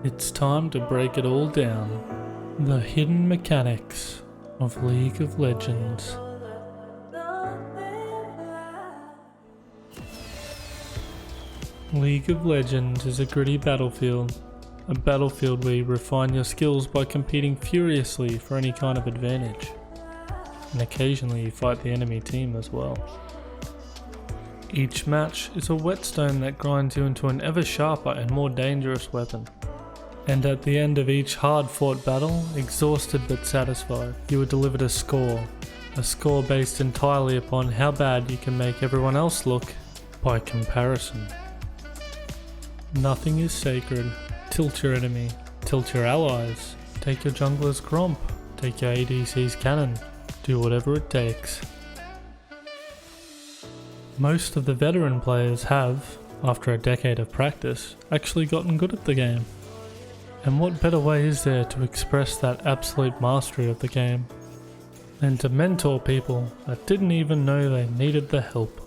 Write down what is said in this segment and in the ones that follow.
It's time to break it all down. The hidden mechanics of League of Legends. League of Legends is a gritty battlefield. A battlefield where you refine your skills by competing furiously for any kind of advantage. And occasionally you fight the enemy team as well. Each match is a whetstone that grinds you into an ever sharper and more dangerous weapon. And at the end of each hard-fought battle, exhausted but satisfied, you are delivered a score based entirely upon how bad you can make everyone else look by comparison. Nothing is sacred. Tilt your enemy, tilt your allies, take your jungler's Gromp, take your ADC's cannon, do whatever it takes. Most of the veteran players have, after a decade of practice, actually gotten good at the game. And what better way is there to express that absolute mastery of the game than to mentor people that didn't even know they needed the help?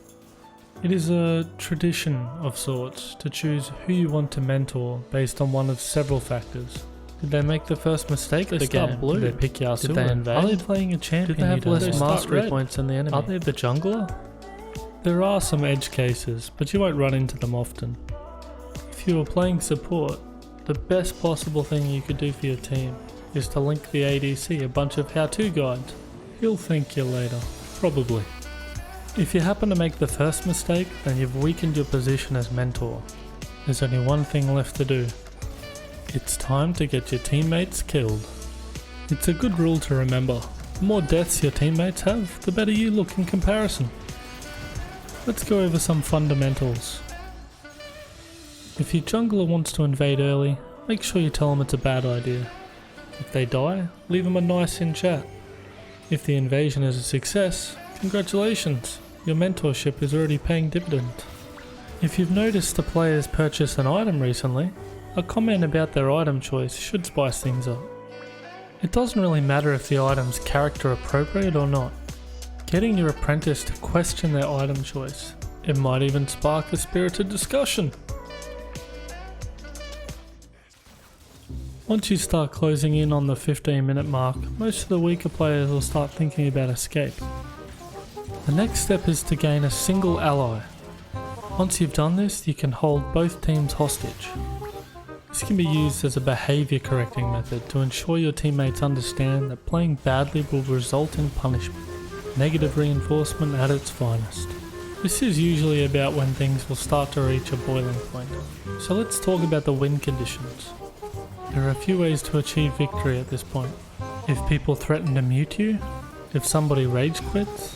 It is a tradition of sorts to choose who you want to mentor based on one of several factors. Did they make the first mistake of the game? Did they pick Yasuo? Did they invade? Are they playing a champion? Did they have less mastery points than the enemy? Are they the jungler? There are some edge cases, but you won't run into them often. If you are playing support, the best possible thing you could do for your team is to link the ADC a bunch of how-to guides. He'll thank you later, probably. If you happen to make the first mistake, then you've weakened your position as mentor. There's only one thing left to do. It's time to get your teammates killed. It's a good rule to remember. The more deaths your teammates have, the better you look in comparison. Let's go over some fundamentals. If your jungler wants to invade early, make sure you tell them it's a bad idea. If they die, leave them a nice in chat. If the invasion is a success, congratulations, your mentorship is already paying dividends. If you've noticed the players purchase an item recently, a comment about their item choice should spice things up. It doesn't really matter if the item's character appropriate or not. Getting your apprentice to question their item choice, it might even spark a spirited discussion. Once you start closing in on the 15-minute mark, most of the weaker players will start thinking about escape. The next step is to gain a single ally. Once you've done this, you can hold both teams hostage. This can be used as a behaviour correcting method to ensure your teammates understand that playing badly will result in punishment. Negative reinforcement at its finest. This is usually about when things will start to reach a boiling point. So let's talk about the win conditions. There are a few ways to achieve victory at this point. If people threaten to mute you, if somebody rage quits,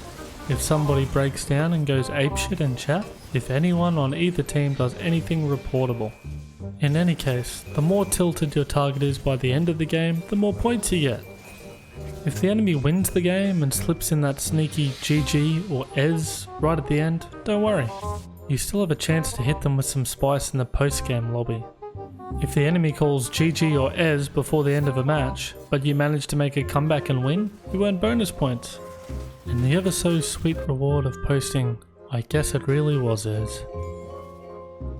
if somebody breaks down and goes apeshit in chat, if anyone on either team does anything reportable. In any case, the more tilted your target is by the end of the game, the more points you get. If the enemy wins the game and slips in that sneaky GG or EZ right at the end, don't worry. You still have a chance to hit them with some spice in the post-game lobby. If the enemy calls GG or EZ before the end of a match, but you manage to make a comeback and win, you earn bonus points. And the ever so sweet reward of posting, I guess it really was EZ.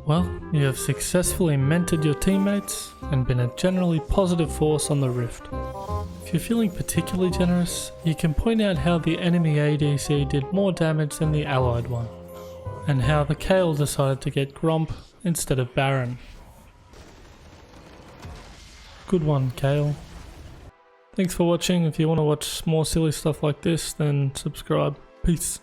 Well, you have successfully mentored your teammates and been a generally positive force on the Rift. If you're feeling particularly generous, you can point out how the enemy ADC did more damage than the allied one, and how the Kayle decided to get Gromp instead of Baron. Good one, Kayle. Thanks for watching. If you want to watch more silly stuff like this, then subscribe. Peace.